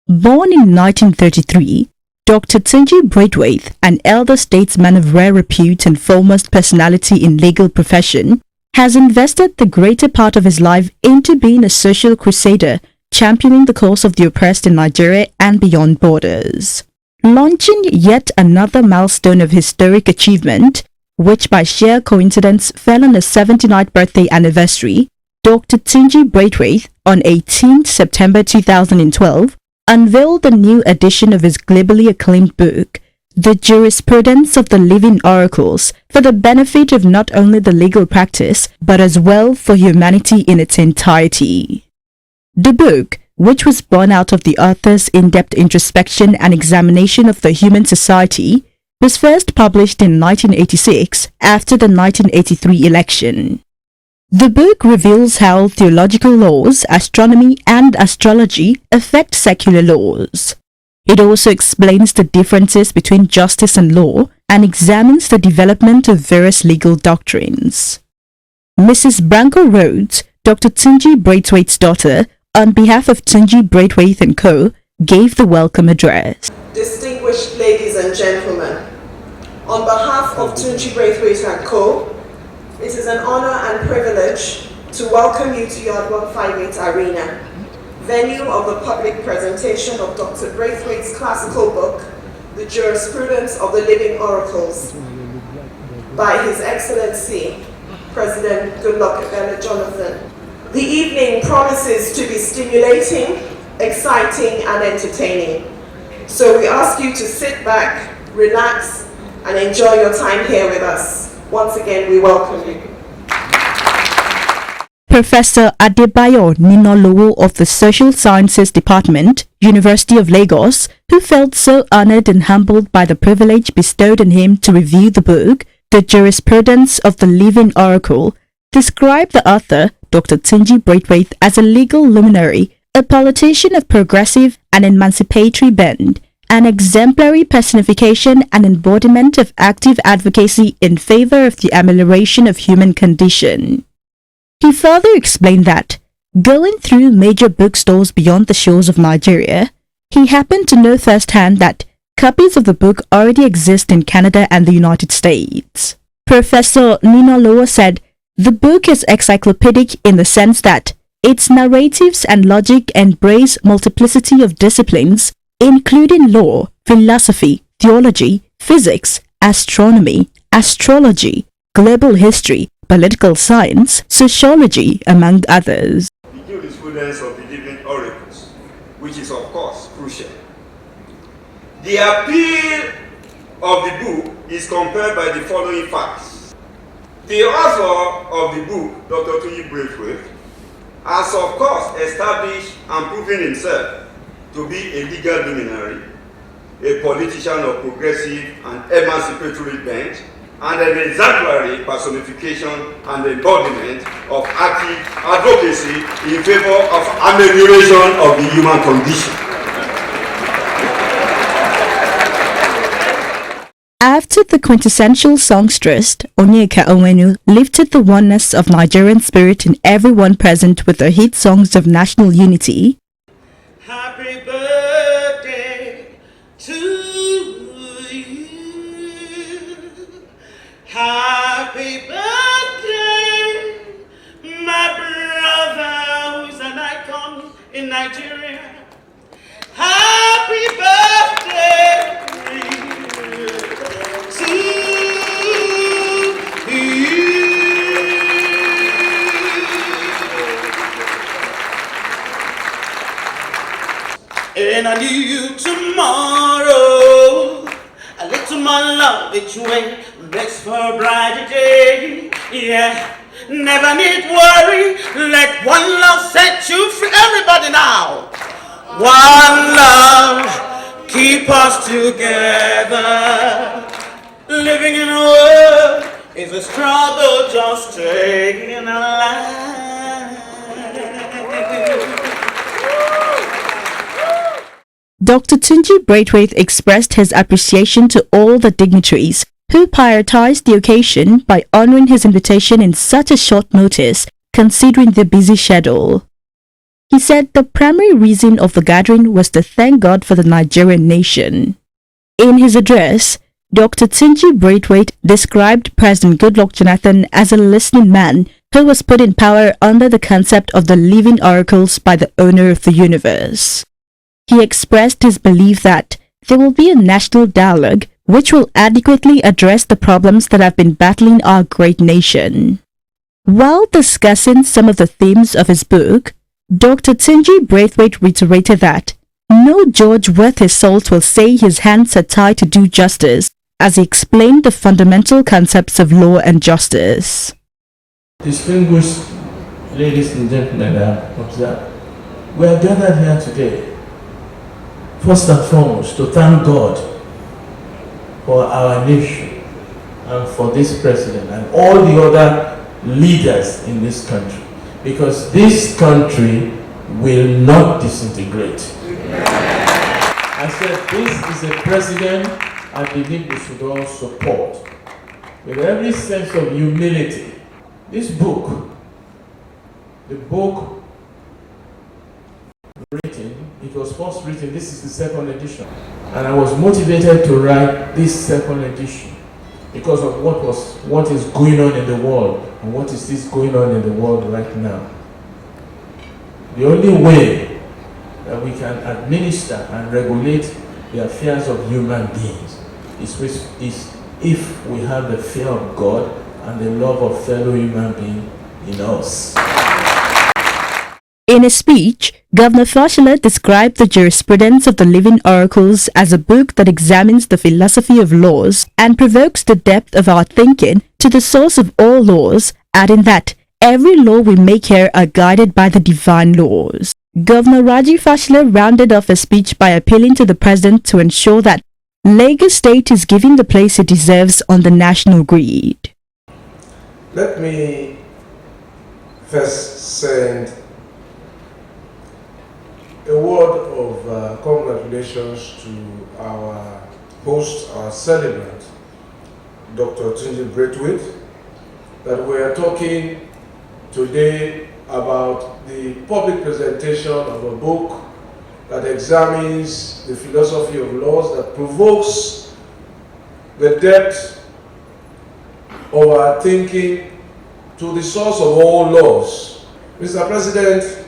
Born in 1933, Dr. TUNJI BRAITHWAITE, an elder statesman of rare repute and foremost personality in legal profession, has invested the greater part of his life into being a social crusader, championing the cause of the oppressed in Nigeria and beyond borders. Launching yet another milestone of historic achievement, which by sheer coincidence fell on his 79th birthday anniversary, Dr. TUNJI BRAITHWAITE, on 18 September 2012, unveiled a new edition of his globally acclaimed book, The Jurisprudence of the Living Oracles, for the benefit of not only the legal practice, but as well for humanity in its entirety. The book, which was born out of the author's in-depth introspection and examination of the human society, was first published in 1986 after the 1983 election. The book reveals how theological laws, astronomy, and astrology affect secular laws. It also explains the differences between justice and law and examines the development of various legal doctrines. Mrs. Branko Rhodes, Dr. TUNJI BRAITHWAITE's daughter, on behalf of TUNJI BRAITHWAITE & Co., gave the welcome address. Distinguished ladies and gentlemen, on behalf of TUNJI BRAITHWAITE & Co., it is an honor and privilege to welcome you to Yard 158 Arena, venue of the public presentation of Dr. Braithwaite's classical book, The Jurisprudence of the Living Oracles, by His Excellency, President Goodluck Ebele Jonathan. The evening promises to be stimulating, exciting, and entertaining. So we ask you to sit back, relax, and enjoy your time here with us. Once again, we welcome you. Professor Adebayo Ninolowo of the Social Sciences Department, University of Lagos, who felt so honored and humbled by the privilege bestowed on him to review the book, The Jurisprudence of the Living Oracle, described the author, Dr. TUNJI BRAITHWAITE, as a legal luminary, a politician of progressive and emancipatory bent, an exemplary personification and embodiment of active advocacy in favor of the amelioration of human condition. He further explained that, going through major bookstores beyond the shores of Nigeria, he happened to know firsthand that copies of the book already exist in Canada and the United States. Professor Ninolowo said, the book is encyclopedic in the sense that its narratives and logic embrace multiplicity of disciplines, including law, philosophy, theology, physics, astronomy, astrology, global history, political science, sociology, among others. The jurisprudence of the living oracles, which is of course crucial. The appeal of the book is compared by the following facts. The author of the book, Dr. TUNJI BRAITHWAITE, has of course established and proven himself to be a legal luminary, a politician of progressive and emancipatory bent, and an exemplary personification and embodiment of active advocacy in favor of amelioration of the human condition. After the quintessential songstress, Onyeka Onwenu lifted the oneness of Nigerian spirit in everyone present with her hit songs of national unity. Happy birthday to you. Happy birthday, my brother who's an icon in Nigeria. Happy birthday to you. And I need you tomorrow. A little more love each way makes for a brighter day. Yeah, never need worry. Let one love set you free. Everybody now. One love keep us together. Living in a world is a struggle just staying alive. Dr. TUNJI BRAITHWAITE expressed his appreciation to all the dignitaries who prioritized the occasion by honoring his invitation in such a short notice, considering their busy schedule. He said the primary reason of the gathering was to thank God for the Nigerian nation. In his address, Dr. TUNJI Braithwaite described President Goodluck Jonathan as a listening man who was put in power under the concept of the living oracles by the owner of the universe. He expressed his belief that there will be a national dialogue which will adequately address the problems that have been battling our great nation. While discussing some of the themes of his book, Dr. TUNJI Braithwaite reiterated that no judge worth his salt will say his hands are tied to do justice, as he explained the fundamental concepts of law and justice. Distinguished ladies and gentlemen, we are gathered here today, first and foremost, to thank God for our nation and for this president and all the other leaders in this country, because this country will not disintegrate. I said this is a president I believe we should all support with every sense of humility. This book, the book written, it was first written, this is the second edition, and I was motivated to write this second edition because of what is going on in the world, and what is this going on in the world right now. The only way that we can administer and regulate the affairs of human beings is if we have the fear of God and the love of fellow human beings in us. In a speech, Governor Fashola described the jurisprudence of the Living Oracles as a book that examines the philosophy of laws and provokes the depth of our thinking to the source of all laws, adding that every law we make here are guided by the divine laws. Governor Raji Fashola rounded off his speech by appealing to the president to ensure that Lagos State is given the place it deserves on the national grid. Let me first send a word of congratulations to our host, our celebrant, Dr. TUNJI Braithwaite, that we are talking today about the public presentation of a book that examines the philosophy of laws, that provokes the depth of our thinking to the source of all laws. Mr. President,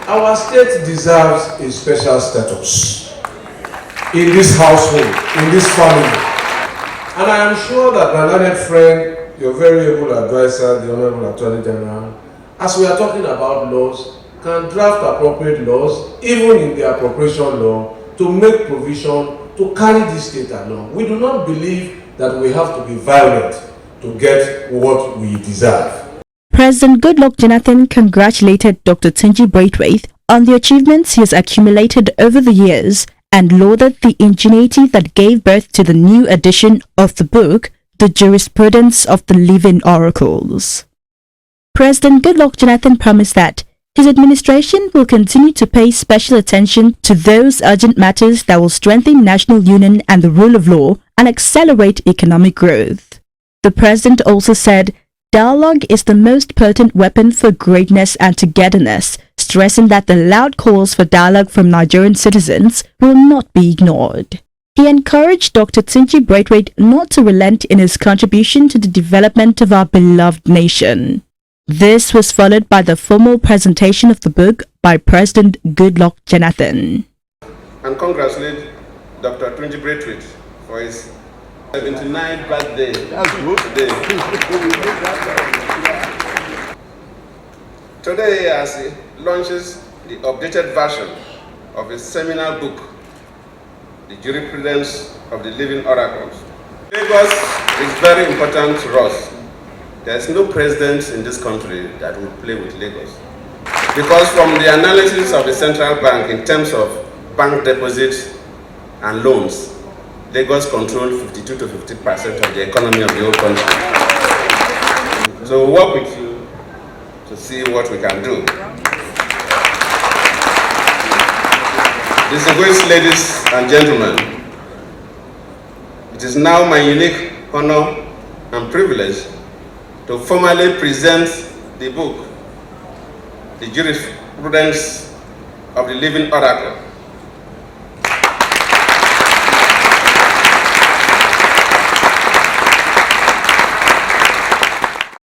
our state deserves a special status in this household, in this family. And I am sure that my learned friend, your very able advisor, the Honorable Attorney General, as we are talking about laws, can draft appropriate laws, even in the appropriation law, to make provision to carry this state along. We do not believe that we have to be violent to get what we deserve. President Goodluck Jonathan congratulated Dr. TUNJI Braithwaite on the achievements he has accumulated over the years and lauded the ingenuity that gave birth to the new edition of the book, The Jurisprudence of the Living Oracles. President Goodluck Jonathan promised that his administration will continue to pay special attention to those urgent matters that will strengthen national union and the rule of law and accelerate economic growth. The president also said, dialogue is the most potent weapon for greatness and togetherness, stressing that the loud calls for dialogue from Nigerian citizens will not be ignored. He encouraged Dr. TUNJI Braithwaite not to relent in his contribution to the development of our beloved nation. This was followed by the formal presentation of the book by President Goodluck Jonathan. And congratulate Dr. TUNJI Braithwaite for his 79th birthday. That's good. Today, as he launches the updated version of his seminal book, The Jurisprudence of the Living Oracles. Lagos is very important to us. There's no president in this country that will play with Lagos. Because from the analysis of the central bank in terms of bank deposits and loans, Lagos controls 52 to 50% of the economy of the whole country. So we'll work with you to see what we can do. Distinguished ladies and gentlemen, it is now my unique honor and privilege to formally present the book, the jurisprudence of the living oracle.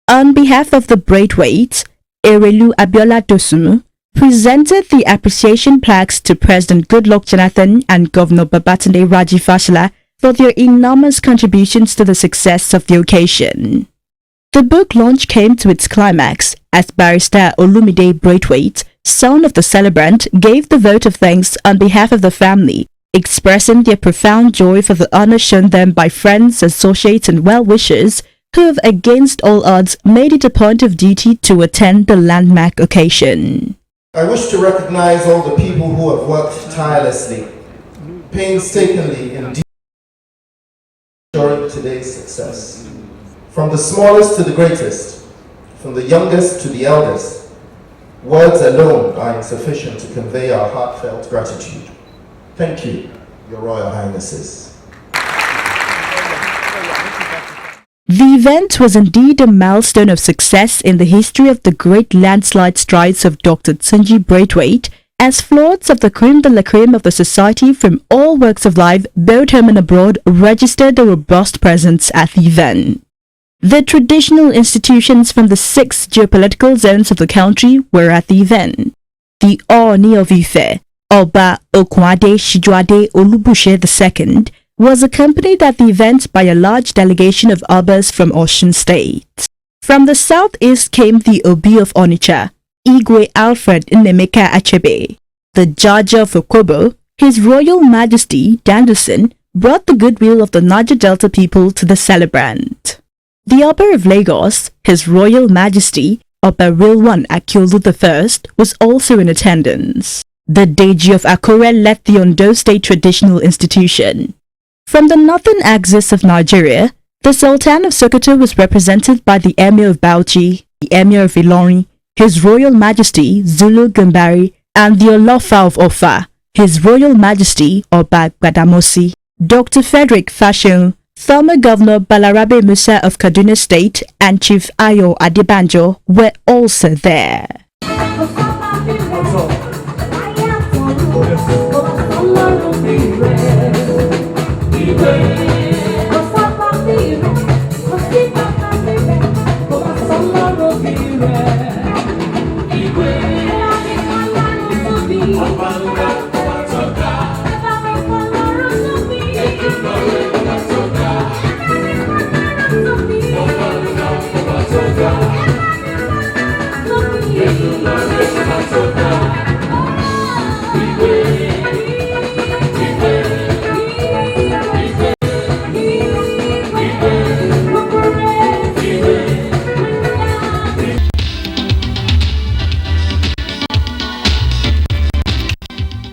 On behalf of the Braithwaites, Erelu Abiola Dosunmu presented the appreciation plaques to President Goodluck Jonathan and Governor Babatunde Raji Fashola for their enormous contributions to the success of the occasion. The book launch came to its climax as Barrister Olumide Braithwaite, son of the celebrant, gave the vote of thanks on behalf of the family, expressing their profound joy for the honor shown them by friends, associates, and well-wishers who have, against all odds, made it a point of duty to attend the landmark occasion. I wish to recognize all the people who have worked tirelessly, painstakingly, and ensuring today's success. From the smallest to the greatest, from the youngest to the eldest, words alone are insufficient to convey our heartfelt gratitude. Thank you, Your Royal Highnesses. The event was indeed a milestone of success in the history of the great landslide strides of Dr. TUNJI Braithwaite, as floats of the creme de la creme of the society from all walks of life, both home and abroad, registered a robust presence at the event. The traditional institutions from the 6 geopolitical zones of the country were at the event. The Ooni of Ife, Oba Okwade Shijuade Olubushe II, was accompanied at the event by a large delegation of Obas from Osun State. From the southeast came the Obi of Onitsha, Igwe Alfred Nnemeka Achebe. The Judge of Okobo, His Royal Majesty Danduson, brought the goodwill of the Niger Delta people to the celebrant. The Oba of Lagos, His Royal Majesty Oba Rilwan Akiolu I, was also in attendance. The Deji of Akure led the Ondo State Traditional Institution. From the northern axis of Nigeria, the Sultan of Sokoto was represented by the Emir of Bauchi, the Emir of Ilorin, His Royal Majesty Zulu Gambari, and the Olofa of Ofa, His Royal Majesty Oba Gbadamosi. Dr. Frederick Fashion, former Governor Balarabe Musa of Kaduna State, and Chief Ayo Adebanjo were also there. Thank you.